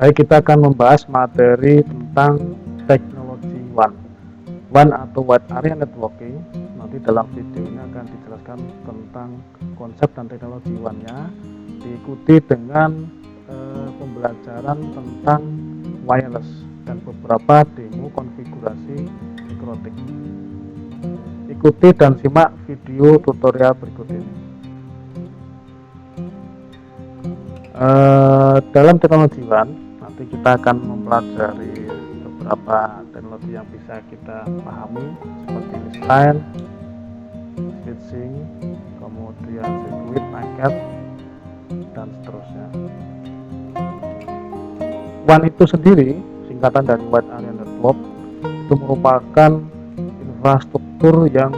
Baik, kita akan membahas materi tentang teknologi WAN. WAN atau Wide Area Networking. Nanti dalam video ini akan dijelaskan tentang konsep dan teknologi WAN-nya, diikuti dengan pembelajaran tentang wireless dan beberapa demo konfigurasi mikrotik. Ikuti dan simak video tutorial berikut ini. Dalam teknologi WAN nanti kita akan mempelajari beberapa teknologi yang bisa kita pahami seperti LAN, switching, kemudian sirkuit, paket, dan seterusnya. WAN itu sendiri singkatan dari Wide Area Network, itu merupakan infrastruktur yang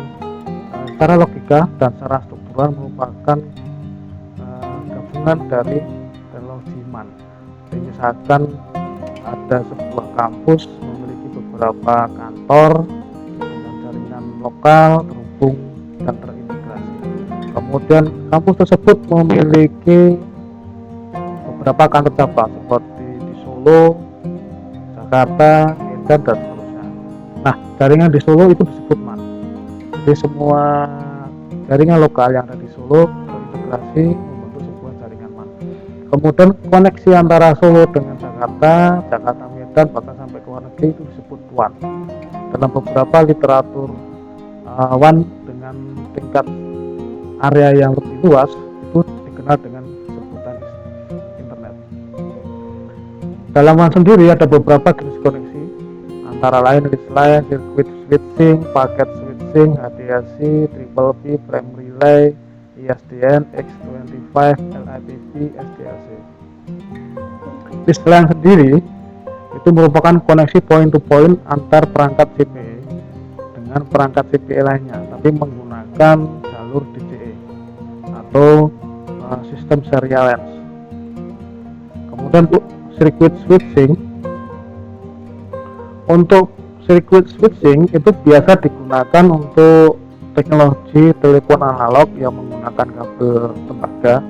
secara logika dan secara struktural merupakan gabungan dari teknologi MAN. Jadi misalkan ada sebuah kampus memiliki beberapa kantor dengan jaringan lokal terhubung dan terintegrasi. Kemudian kampus tersebut memiliki beberapa kantor cabang seperti di Solo, Jakarta, Medan, dan seterusnya. Nah, jaringan di Solo itu disebut MAN. Jadi semua jaringan lokal yang ada di Solo terintegrasi membentuk sebuah jaringan MAN. Kemudian koneksi antara Solo dengan Jakarta, Jakarta Medan, bahkan sampai ke luar negeri itu disebut WAN. Dalam beberapa literatur WAN dengan tingkat area yang lebih luas itu dikenal dengan sebutan internet. Dalam WAN sendiri ada beberapa jenis koneksi, antara lain LAN, sirkuit switching, paket switching, HDAC, Triple P, frame relay, ISDN, X25, LIPP, SDAC. LAN sendiri itu merupakan koneksi point to point antar perangkat CPE dengan perangkat CPE lainnya, tapi menggunakan jalur DCE atau sistem serial lens. Kemudian untuk circuit switching, untuk circuit switching itu biasa digunakan untuk teknologi telepon analog yang menggunakan kabel tembaga.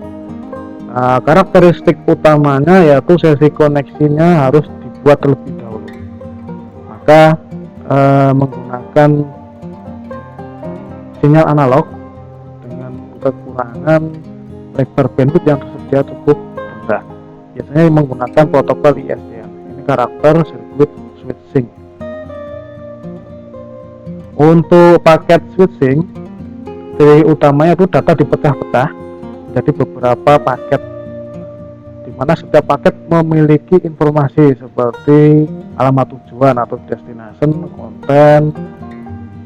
Karakteristik utamanya yaitu sesi koneksinya harus dibuat terlebih dahulu, maka menggunakan sinyal analog dengan kekurangan lebar bandwidth yang tersedia cukup rendah, biasanya menggunakan protokol ISDN. Ini karakter sirkuit switching. Untuk paket switching, ciri utamanya itu data dipecah-pecah jadi beberapa paket, di mana setiap paket memiliki informasi seperti alamat tujuan atau destination, konten,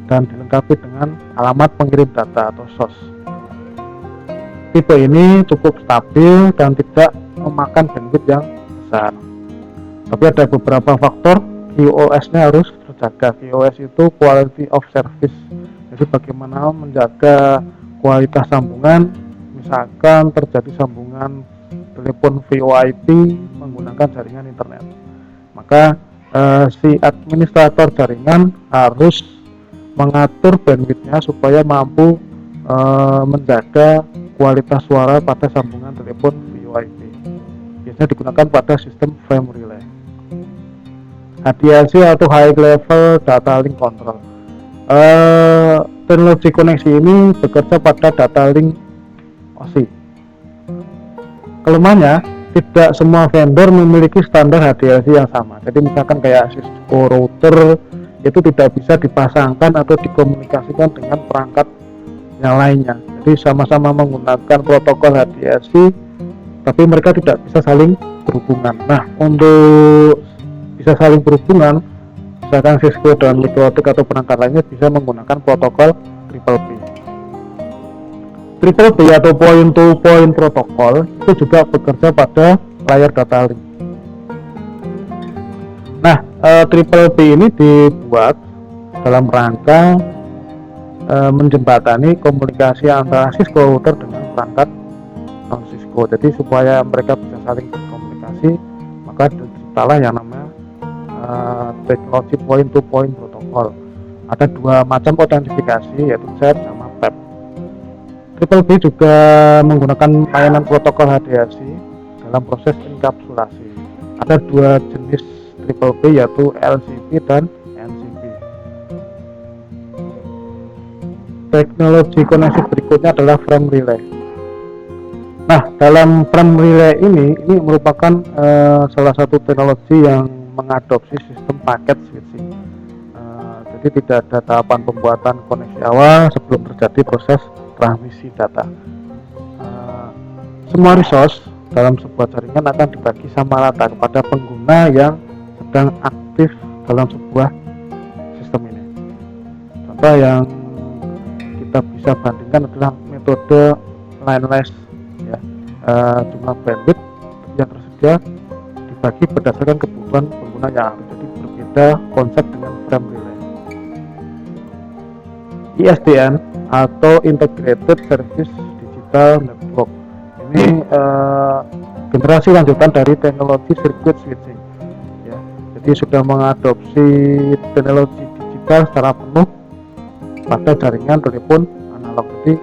dan dilengkapi dengan alamat pengirim data atau source. Tipe ini cukup stabil dan tidak memakan bandwidth yang besar. Tapi ada beberapa faktor, QoS-nya harus terjaga. QoS itu quality of service, jadi bagaimana menjaga kualitas sambungan. Misalkan terjadi sambungan telepon VoIP menggunakan jaringan internet, maka si administrator jaringan harus mengatur bandwidthnya supaya mampu menjaga kualitas suara pada sambungan telepon VoIP. Biasanya digunakan pada sistem frame relay. HDAC atau High Level Data Link Control. Teknologi koneksi ini bekerja pada data link OSI. Kelemahannya, tidak semua vendor memiliki standar HDAC yang sama. Jadi misalkan kayak Cisco router itu tidak bisa dipasangkan atau dikomunikasikan dengan perangkat yang lainnya. Jadi sama-sama menggunakan protokol HDAC, tapi mereka tidak bisa saling berhubungan. Nah, untuk bisa saling berhubungan, misalkan Cisco dan Mikrotik atau perangkat lainnya bisa menggunakan protokol Triple P. Triple P atau point to point protokol itu juga bekerja pada layar data link. Nah, Triple P ini dibuat dalam rangka menjembatani komunikasi antara Cisco router dengan perangkat non Cisco. Jadi supaya mereka bisa saling berkomunikasi, maka diciptalah yang namanya teknologi point to point protokol. Ada dua macam autentifikasi, yaitu ZEP sama PEP. Triple B juga menggunakan layanan protokol HDAC dalam proses enkapsulasi. Ada dua jenis triple P, yaitu LCP dan NCP. Teknologi koneksi berikutnya adalah frame relay. Nah, dalam frame relay ini merupakan salah satu teknologi yang mengadopsi sistem paket switching. Jadi tidak ada tahapan pembuatan koneksi awal sebelum terjadi proses transmisi data. Semua resource dalam sebuah jaringan akan dibagi sama rata kepada pengguna yang sedang aktif dalam sebuah sistem ini. Contoh yang kita bisa bandingkan adalah metode line-less, ya. Jumlah bandwidth yang tersedia dibagi berdasarkan kebutuhan pengguna yang aktif. Jadi berbeda konsep dengan frame relay. ISDN atau Integrated Service Digital Network ini generasi lanjutan dari teknologi circuit switching, ya. Jadi sudah mengadopsi teknologi digital secara penuh pada jaringan telepon analog. Jadi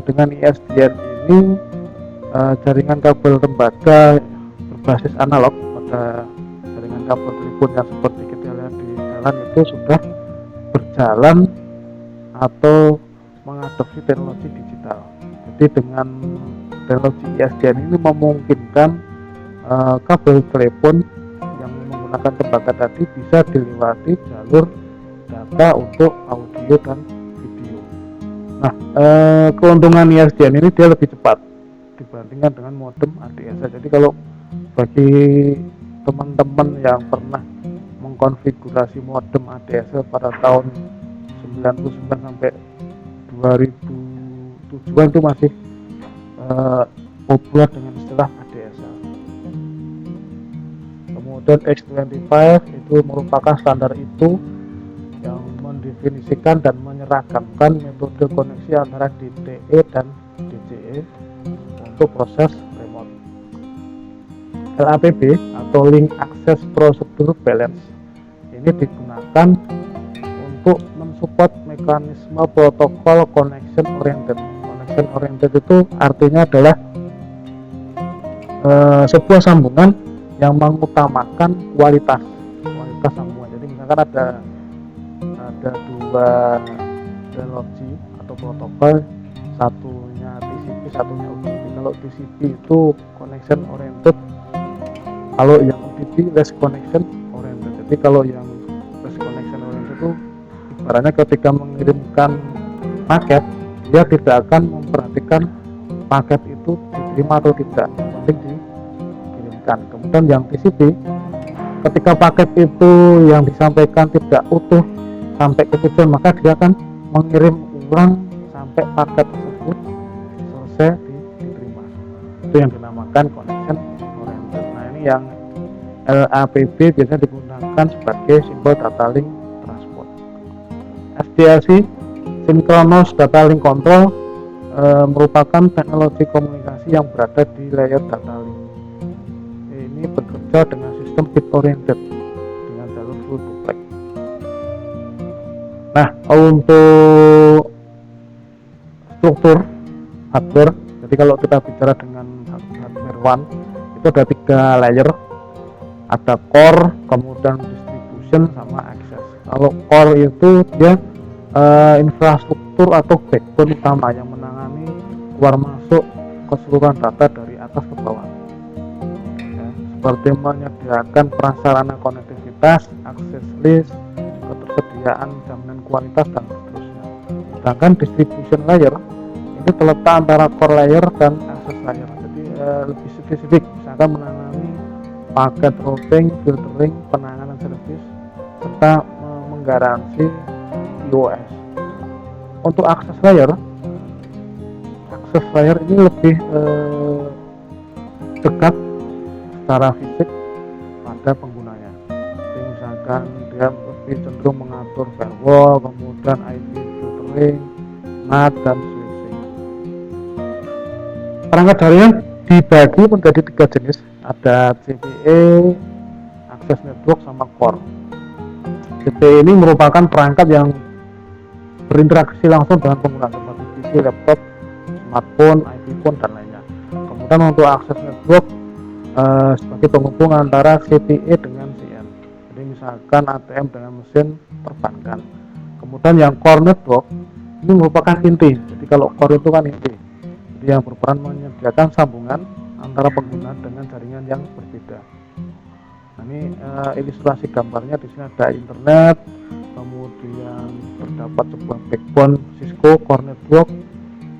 dengan ISDN ini jaringan kabel tembaga berbasis analog pada jaringan kabel telepon yang seperti kita lihat di jalan itu sudah berjalan atau mengadopsi teknologi digital. Jadi dengan teknologi ISDN ini memungkinkan kabel telepon yang menggunakan tembaga tadi bisa dilewati jalur data untuk audio dan video. Nah, keuntungan ISDN ini dia lebih cepat dibandingkan dengan modem ADSL. Jadi kalau bagi teman-teman yang pernah mengkonfigurasi modem ADSL pada tahun 99 sampai 2007 itu masih populer dengan istilah ADSL. Kemudian X25 itu merupakan standar itu yang mendefinisikan dan menyeragamkan metode koneksi antara DTE dan DCE untuk proses remote. LAPB atau Link Access Procedure Balance ini digunakan untuk mensupport mekanisme protokol connection oriented. Connection oriented itu artinya adalah sebuah sambungan yang mengutamakan kualitas sambungan. Jadi misalkan ada dua teknologi atau protokol, satunya TCP, satunya UDP. Kalau TCP itu connection oriented, kalau yang UDP less connection oriented. Jadi kalau yang less connection oriented itu ibaratnya ketika mengirimkan paket, dia tidak akan memperhatikan paket itu diterima atau tidak, yang penting dikirimkan. Kemudian yang TCP, ketika paket itu yang disampaikan tidak utuh sampai ke tujuan, maka dia akan mengirim ulang sampai paket tersebut selesai diterima. Itu yang dinamakan connection oriented. Nah, ini yang LAPB biasanya digunakan sebagai simbol data link transport. SDLC, Synchronous Data Link Control, merupakan teknologi komunikasi yang berada di layer data link. Ini bekerja dengan sistem bit oriented dengan jalur full duplex. Nah, untuk struktur hardware, jadi kalau kita bicara dengan hardware one, itu ada 3 layer, ada core, kemudian distribution, sama access. Kalau core itu dia infrastruktur atau backbone utama yang menangani keluar masuk keseluruhan data dari atas ke bawah, ya, seperti menyediakan prasarana konektivitas, akses list, ketersediaan jaminan kualitas, dan seterusnya. Sedangkan distribution layer ini terletak antara core layer dan access layer, jadi lebih spesifik, misalkan menangani paket routing, filtering, penanganan service, serta menggaransi QoS. Untuk akses layer ini lebih dekat secara fisik pada penggunanya. Jadi misalkan dia lebih cenderung mengatur firewall, kemudian IP filtering, NAT, dan switching. Perangkat jaringan dibagi menjadi 3 jenis, ada CPE, access network, sama core. CPE ini merupakan perangkat yang berinteraksi langsung dengan pengguna seperti PC, laptop, smartphone, IP phone, dan lainnya. Kemudian untuk akses network sebagai penghubung antara CPE dengan CN. Jadi misalkan ATM dengan mesin perbankan. Kemudian yang core network ini merupakan inti. Jadi kalau core itu kan inti. Jadi yang berperan menyediakan sambungan antara pengguna dengan jaringan yang berbeda. Nah, ini ilustrasi gambarnya. Di sini ada internet, kemudian terdapat sebuah backbone Cisco core network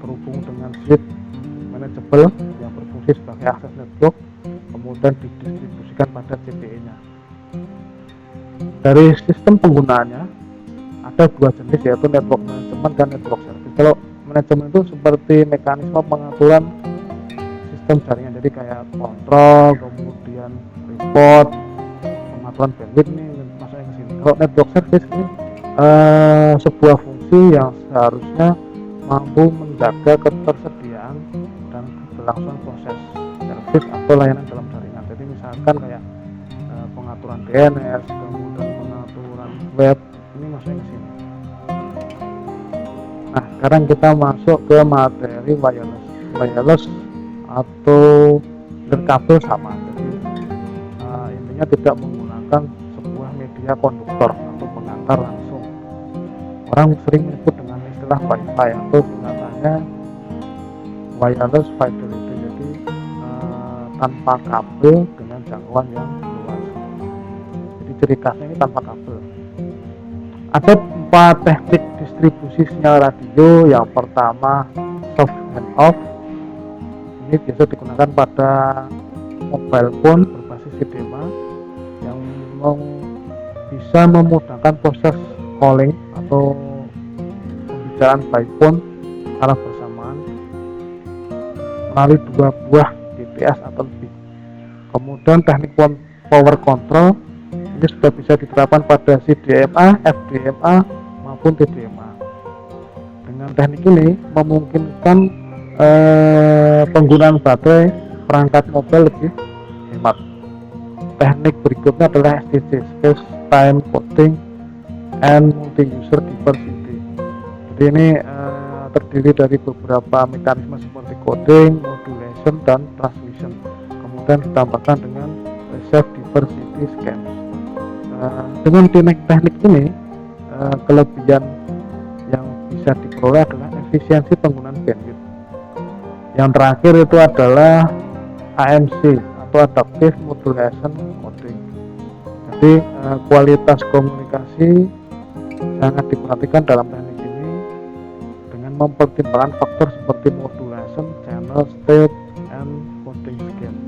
terhubung dengan switch manageable yang berfungsi sebagai akses network, kemudian didistribusikan pada CPE-nya. Dari sistem penggunaannya ada dua jenis, yaitu network management dan network service. Kalau manajemen itu seperti mekanisme pengaturan sistem jaringan, jadi kayak kontrol, kemudian report, pengaturan bandwidth, ini masuknya ke sini. Kalau network service ini sebuah fungsi yang seharusnya mampu menjaga ketersediaan dan keberlangsungan proses service atau layanan dalam jaringan. Jadi misalkan kayak pengaturan DNS, kemudian pengaturan web, ini masuknya ke sini. Nah, sekarang kita masuk ke materi wireless. Wireless atau nirkabel sama. Jadi intinya tidak menggunakan sebuah media konduktor atau pengantar langsung. Orang sering menyebut dengan istilah Wi-Fi atau singkatannya wireless fidelity. Jadi tanpa kabel dengan jangkauan yang luas. Jadi ciri khasnya ini tanpa kabel. Ada 4 teknik distribusi sinyal radio. Yang pertama soft handoff. Ini biasa digunakan pada mobile phone berbasis CDMA yang bisa memudahkan proses calling atau pembicaraan by phone secara bersamaan melalui 2 buah BTS atau lebih. Kemudian teknik power control ini sudah bisa diterapkan pada CDMA, FDMA maupun TDMA. Dengan teknik ini memungkinkan penggunaan baterai perangkat mobile lebih hemat. Teknik berikutnya adalah STC, Space Time Coding and Multi-User Diversity. Jadi ini terdiri dari beberapa mekanisme seperti coding, modulation, dan transmission. Kemudian ditambahkan dengan Reserve Diversity Schemes. Dengan teknik ini kelebihan yang bisa diperoleh adalah efisiensi penggunaan bandwidth. Yang terakhir itu adalah AMC atau Adaptive Modulation Coding. Jadi kualitas komunikasi sangat diperhatikan dalam teknik ini dengan mempertimbangkan faktor seperti modulation, channel, state, and coding scheme.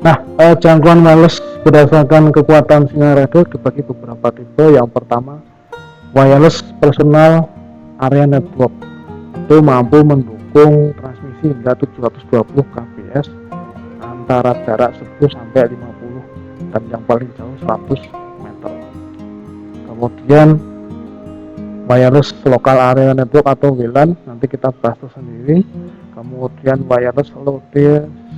Nah, jangkauan wireless berdasarkan kekuatan sinyal radio dibagi beberapa tipe. Yang pertama, wireless personal area network. Itu mampu mendukung transmisi hingga 720 kbps antara jarak 10 sampai 50 dan yang paling jauh 100 meter. Kemudian wireless local area network atau WLAN, nanti kita bahas tersendiri. Kemudian wireless load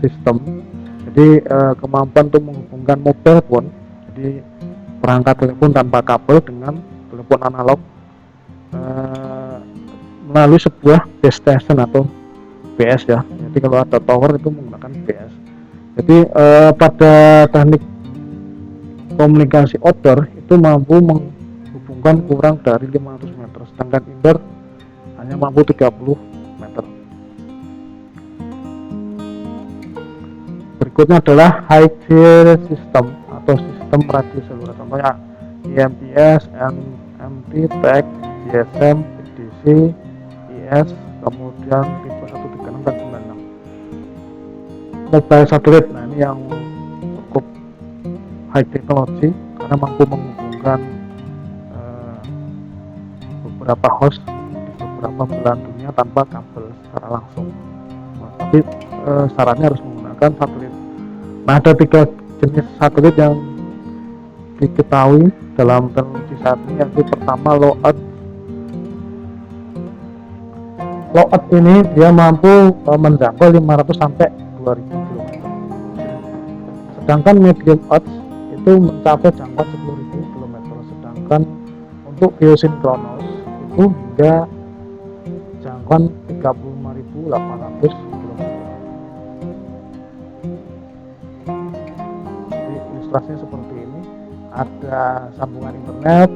system, jadi kemampuan untuk menghubungkan mobile phone, jadi perangkat telepon tanpa kabel dengan telepon analog melalui sebuah base station atau BS ya. Jadi kalau ada tower itu menggunakan BS. Jadi pada teknik komunikasi outdoor itu mampu menghubungkan kurang dari 500 meter, sedangkan indoor hanya mampu 30 meter. Berikutnya adalah high tier system atau sistem radio seluler, contohnya IMPS, MT, TAC, GSM, PDC, IS, kemudian tipe 136 dan 96. Mobile satellite, nah ini yang cukup high technology karena mampu menghubungkan beberapa host di beberapa belahan dunia tanpa kabel secara langsung. Nah, tapi syaratnya harus menggunakan satelit. Nah, ada 3 jenis satelit yang diketahui dalam teknologi saat ini, yaitu pertama low earth. Low earth ini dia mampu menjangkau 500 sampai 2000 km. Sedangkan medium earth itu mencapai jangkauan 10.000 km. Sedangkan untuk geosinkronos itu hingga jangkauan 35.800 km. ilustrasinya seperti ini. Ada sambungan internet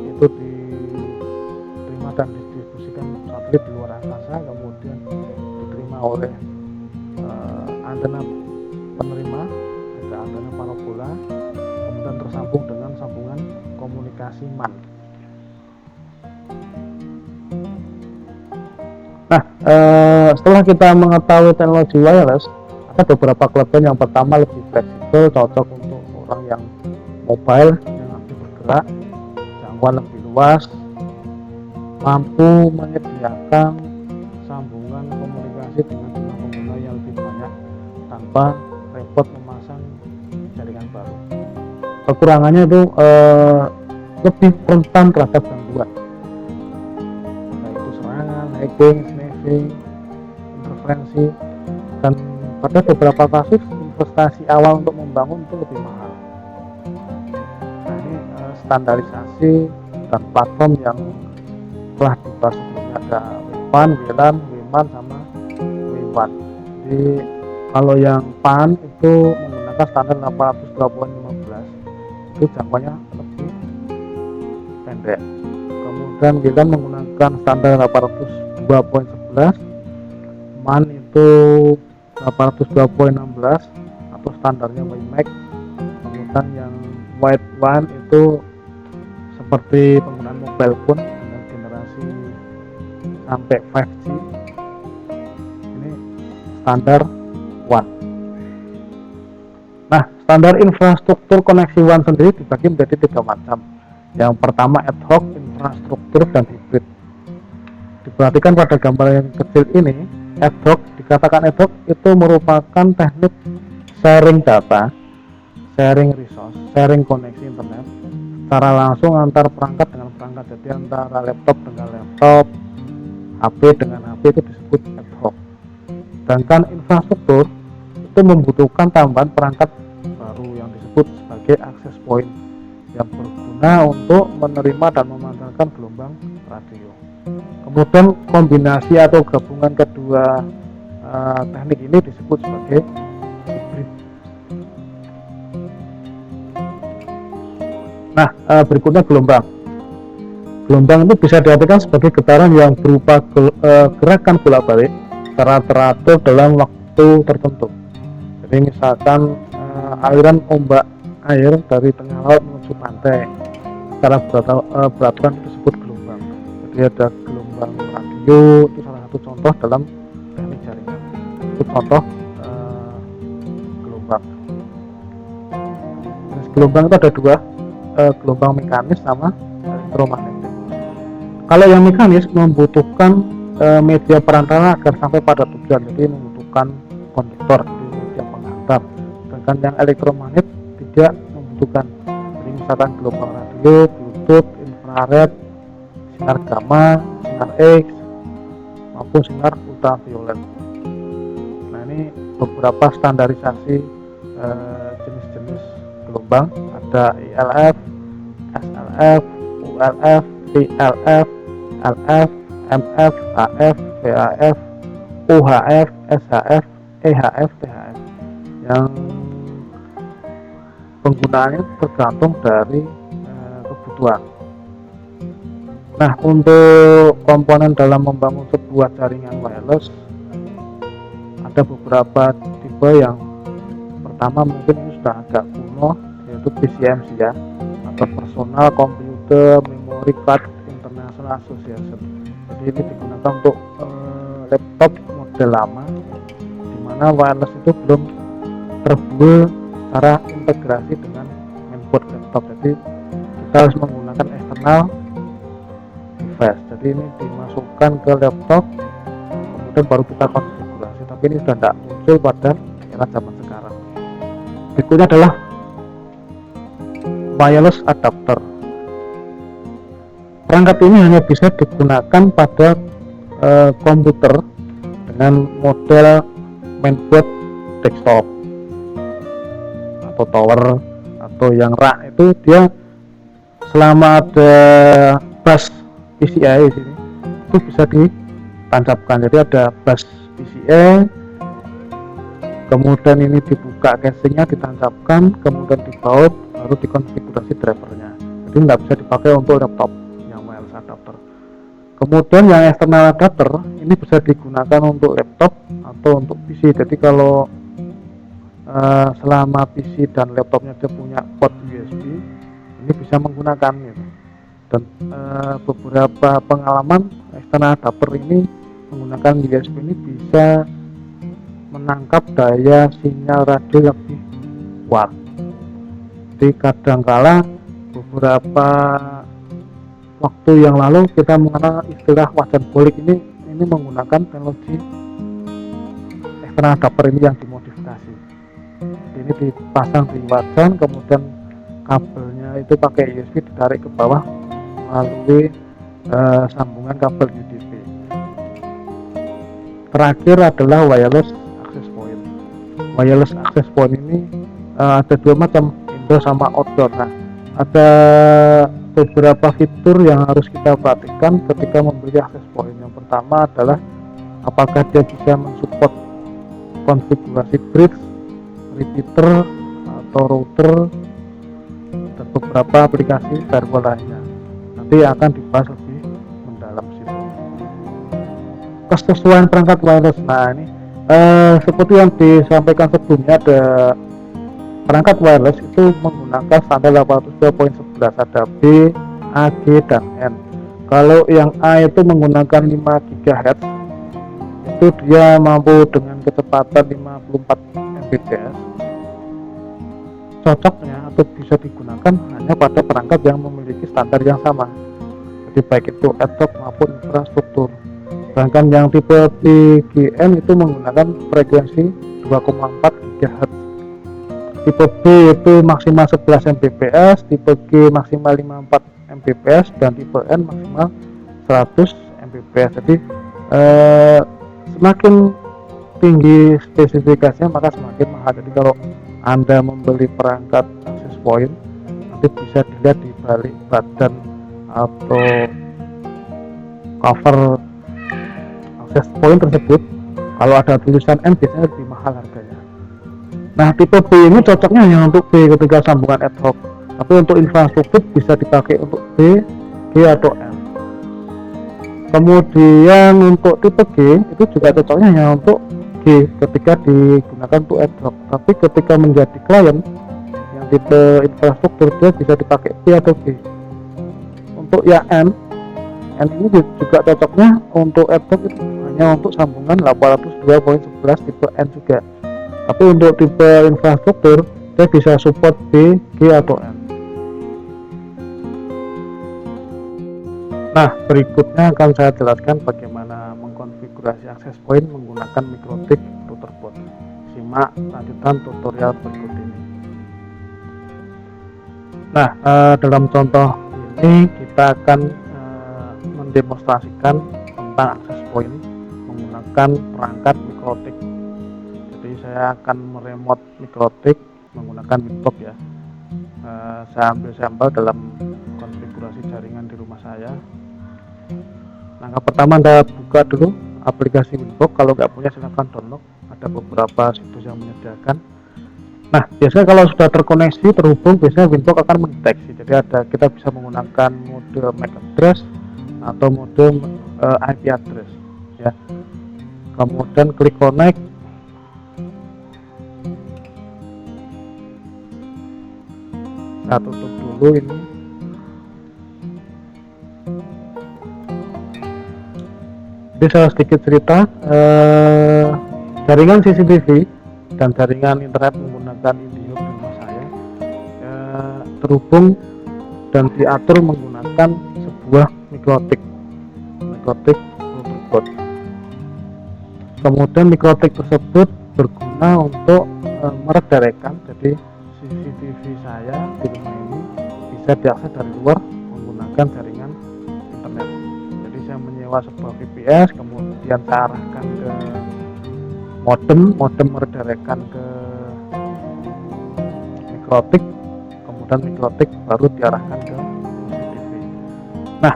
itu diterima dan didistribusikan satelit di luar angkasa, kemudian diterima oleh antena penerima, ada antena parabola, kemudian tersambung dengan sambungan komunikasi MAN. Nah, setelah kita mengetahui teknologi wireless, ada beberapa kelebihan. Yang pertama, lebih fleksibel, cocok untuk orang yang mobile yang aktif bergerak, jangkauan lebih luas, mampu menyediakan sambungan komunikasi dengan jumlah pengguna yang lebih banyak tanpa repot memasang jaringan baru. Kekurangannya itu lebih rentan terhadap gangguan, yaitu serangan, hacking, sniffing, interferensi, dan pada beberapa kasus investasi awal untuk membangun itu lebih mahal. Nah, ini standarisasi dan platform yang telah dibahas sebelumnya, ada WPAN, WLAN, WMAN, sama W1. Jadi kalau yang PAN itu menggunakan standar 802.15, itu jangkauannya lebih pendek. Kemudian WLAN menggunakan standar 802.11, MAN itu 802.16 atau standarnya WiMAX. Kemudian yang Wide WAN itu seperti penggunaan mobile phone dengan generasi sampai 5G, ini standar WAN. Nah, standar infrastruktur koneksi WAN sendiri dibagi menjadi 3 macam. Yang pertama ad hoc, infrastruktur, dan hybrid. Diperhatikan pada gambar yang kecil ini, ad hoc, dikatakan ad hoc itu merupakan teknik sharing data, sharing resource, sharing koneksi internet secara langsung antar perangkat dengan perangkat. Jadi antara laptop dengan laptop, HP dengan HP, itu disebut ad hoc. Sedangkan infrastruktur itu membutuhkan tambahan perangkat baru yang disebut sebagai access point yang berguna untuk menerima dan memancarkan gelombang radio. Kemudian kombinasi atau gabungan kedua teknik ini disebut sebagai hybrid. Nah, berikutnya gelombang. Gelombang itu bisa diartikan sebagai getaran yang berupa gerakan bolak-balik secara teratur dalam waktu tertentu. Jadi misalkan aliran ombak air dari tengah laut menuju pantai secara beraturan disebut gelombang. Jadi ada gelombang radio, itu salah satu contoh dalam teknik jaringan. Itu contoh gelombang. Jenis gelombang itu ada dua, gelombang mekanis sama elektromagnetik. Kalau yang mekanis membutuhkan media perantara agar sampai pada tujuan, jadi membutuhkan konduktor, jadi media pengantar. Sedangkan yang elektromagnet tidak membutuhkan, jadi misalkan gelombang radio, bluetooth, infrared, sinar gamma, sinar X, maupun sinar ultraviolet. Nah, ini beberapa standarisasi jenis-jenis gelombang. Ada ILF, SLF, ULF, TLF, LF, MF, HF, VHF, UHF, SHF, EHF, THF, yang penggunaannya tergantung dari kebutuhan. Nah, untuk komponen dalam membangun sebuah jaringan wireless ada beberapa tipe. Yang pertama mungkin ini sudah agak kuno, yaitu PCMC ya, atau Personal Computer Memory Card International Association. Jadi ini digunakan untuk laptop model lama, dimana wireless itu belum terbuat secara integrasi dengan mainboard laptop. Jadi kita harus menggunakan external device. Jadi ini dimasukkan ke laptop, kemudian baru kita konfigurasi. Tapi ini sudah tidak muncul pada era zaman sekarang. Berikutnya adalah wireless adapter. Perangkat ini hanya bisa digunakan pada komputer dengan model mainboard desktop atau tower atau yang rak. Itu dia selama ada bus PCIe di sini itu bisa ditancapkan. Jadi ada bus PCIe, kemudian ini dibuka casingnya, ditancapkan, kemudian dibaut, baru dikonfigurasi drivernya. Jadi nggak bisa dipakai untuk laptop yang wireless adapter. Kemudian yang external adapter ini bisa digunakan untuk laptop atau untuk PC. Jadi kalau selama PC dan laptopnya dia punya port USB, ini bisa menggunakan gitu. Dan beberapa pengalaman external adapter ini menggunakan USB ini bisa menangkap daya sinyal radio lebih kuat. Jadi kadangkala beberapa waktu yang lalu kita mengenal istilah wajan bolik, ini menggunakan teknologi external adapter ini yang dimodifikasi. Ini dipasang di wajan, kemudian kabelnya itu pakai USB ditarik ke bawah melalui sambungan kabel UDP. Terakhir adalah wireless access point. Wireless access point ini ada dua macam, indoor sama outdoor. Nah, ada beberapa fitur yang harus kita perhatikan ketika membeli access point. Yang pertama adalah apakah dia bisa mensupport konfigurasi bridge, repeater atau router, dan beberapa aplikasi firewall lainnya. Nanti akan dibahas lebih mendalam situ. Kesesuaian perangkat wireless. Nah, ini seperti yang disampaikan sebelumnya, ada perangkat wireless itu menggunakan standar 802.11, ada B, A, G, dan N. Kalau yang A itu menggunakan 5 GHz, itu dia mampu dengan kecepatan 54 Mbps. Cocoknya atau bisa digunakan hanya pada perangkat yang memiliki standar yang sama, jadi baik itu ad-hoc maupun infrastruktur. Sedangkan yang tipe PGN itu menggunakan frekuensi 2,4 GHz. Tipe B itu maksimal 11 Mbps, tipe G maksimal 54 Mbps, dan tipe N maksimal 100 Mbps. Jadi semakin tinggi spesifikasinya maka semakin mahal. Jadi kalau Anda membeli perangkat access point, nanti bisa dilihat di balik badan atau cover access point tersebut, kalau ada tulisan N biasanya lebih mahal harganya. Nah, tipe B ini cocoknya hanya untuk B ketika sambungan ad hoc, tapi untuk infrastruktur bisa dipakai untuk B, G atau N. Kemudian untuk tipe G itu juga cocoknya hanya untuk G ketika digunakan untuk ad hoc, tapi ketika menjadi klien yang tipe infrastruktur dia bisa dipakai B atau G. Untuk yang N ini juga cocoknya untuk ad hoc, itu hanya untuk sambungan 802.11 tipe N juga. Tapi untuk tipe infrastruktur dia bisa support B, G atau N. Nah, berikutnya akan saya jelaskan bagaimana mengkonfigurasi access point menggunakan MikroTik router board. Simak lanjutan tutorial berikut ini. Nah, dalam contoh ini kita akan mendemonstrasikan tentang access point menggunakan perangkat MikroTik. Jadi saya akan meremote MikroTik menggunakan Winbox ya. Saya ambil sampel dalam konfigurasi jaringan di rumah saya. Langkah pertama Anda buka dulu aplikasi Winbox. Kalau nggak punya silahkan download, ada beberapa situs yang menyediakan. Nah, biasanya kalau sudah terkoneksi terhubung, biasanya Winbox akan mendeteksi. Jadi kita bisa menggunakan mode MAC address atau mode IP address ya. Kemudian klik connect. Saya tutup dulu ini. Jadi saya sedikit cerita, jaringan CCTV dan jaringan internet menggunakan Indihome di rumah saya terhubung dan diatur menggunakan sebuah MikroTik router board. Kemudian MikroTik tersebut berguna untuk meredirectkan, jadi CCTV saya di rumah ini bisa diakses dari luar menggunakan jaringan internet. Jadi saya menyewa sebuah VPS, kemudian saya arahkan ke modem meredirectkan ke MikroTik, kemudian MikroTik baru diarahkan ke CCTV. Nah,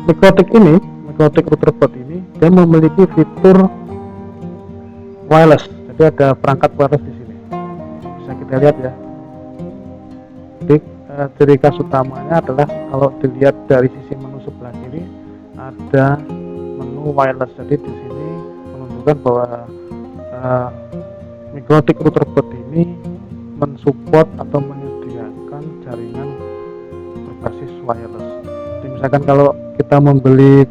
MikroTik router board ini dia memiliki fitur wireless. Jadi ada perangkat wireless di sini. Bisa kita lihat ya. Jadi ciri khas utamanya adalah kalau dilihat dari sisi menu sebelah kiri ada menu wireless. Jadi di sini menunjukkan bahwa Mikrotik Routerbird ini mensupport atau menyediakan jaringan berbasis wireless. Jadi misalkan kalau kita membeli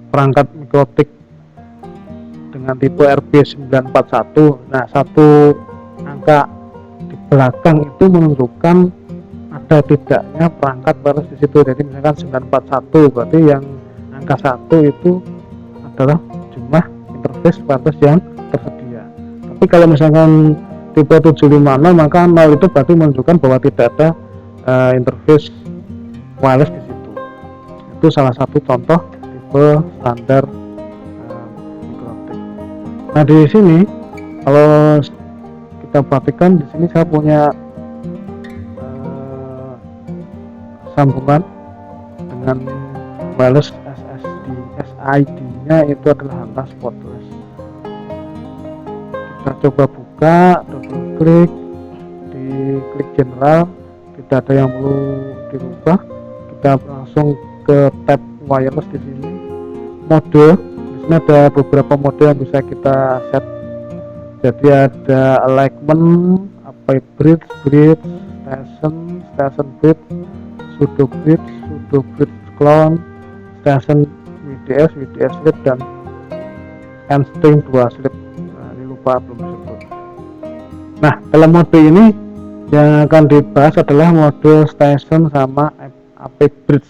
perangkat Mikrotik dengan tipe RB941, nah satu angka di belakang itu menunjukkan ada tidaknya perangkat wireless di situ. Jadi misalkan 941 berarti yang angka 1 itu adalah jumlah interface wireless yang tersedia. Tapi kalau misalkan tipe 750 maka 0 itu berarti menunjukkan bahwa tidak ada interface wireless di situ. Itu salah satu contoh tipe standar Mikrotik. Nah di sini kalau kita perhatikan di sini saya punya sambungan dengan wireless SID-nya itu adalah angka spotless. Kita coba buka, double klik, di klik general, tidak ada yang perlu dirubah. Kita langsung ke tab wireless di sini. Mode, di sini ada beberapa mode yang bisa kita set. Jadi ada alignment, bridge, station bridge, pseudo bridge clone, station WDS slip, dan endstring 2 slip. Nah, ini lupa belum disebut. Nah, dalam mode ini yang akan dibahas adalah mode station sama AP bridge.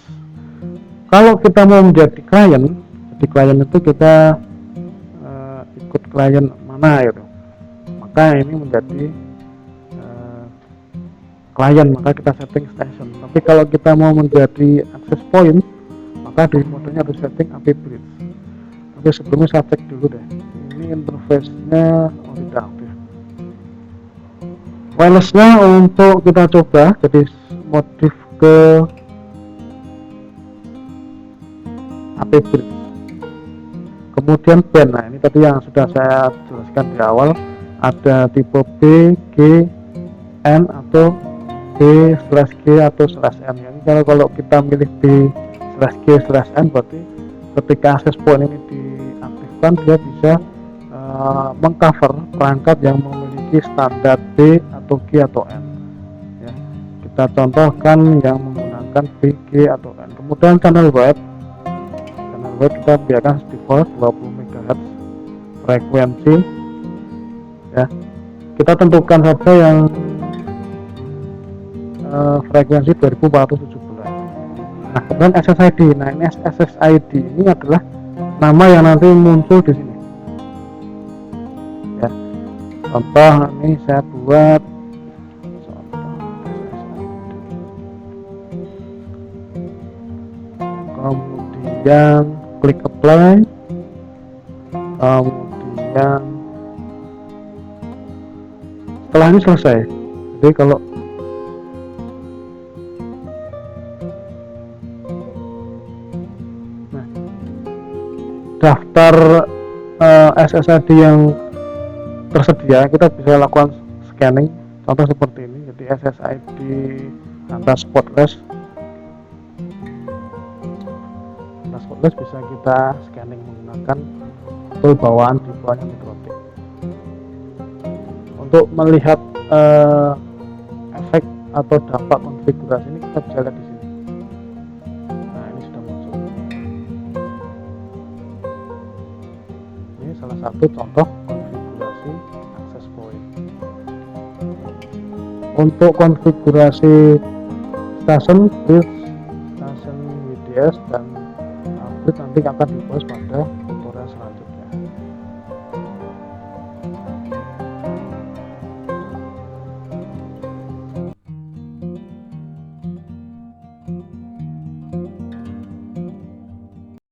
Kalau kita mau menjadi klien, di klien itu kita ikut klien mana gitu, maka ini menjadi klien, maka kita setting station. Tapi kalau kita mau menjadi access point, maka di modenya harus setting AP bridge. Tapi sebelumnya saya cek dulu deh, ini interface-nya tidak aktif. Wireless-nya untuk kita coba, jadi modif ke AP bridge, kemudian band. Nah ini tadi yang sudah saya jelaskan di awal, ada tipe B, G, N atau B/G atau /N. Jadi kalau kita milih B/G/N berarti ketika access point ini diaktifkan dia bisa mengcover perangkat yang memiliki standar B atau G atau N ya. Kita contohkan yang menggunakan B, G atau N. Kemudian channel wide kita biarkan default 20 MHz frekuensi ya. Kita tentukan saja yang frekuensi 2417. Nah kemudian SSID. Nah ini SSID ini adalah nama yang nanti muncul di sini ya. Contoh ini saya buat kemudian klik apply, kemudian setelah ini selesai. Jadi kalau daftar SSID yang tersedia kita bisa lakukan scanning, contoh seperti ini. Jadi SSID angka spotless bisa kita scanning menggunakan tool bawaan di bawahnya Mikrotik. Untuk melihat efek atau dampak konfigurasi ini kita bisa lihat di sini. Nah ini sudah muncul. Ini salah satu contoh konfigurasi access point. Untuk konfigurasi station bridge, station WDS dan nanti akan dibahas pada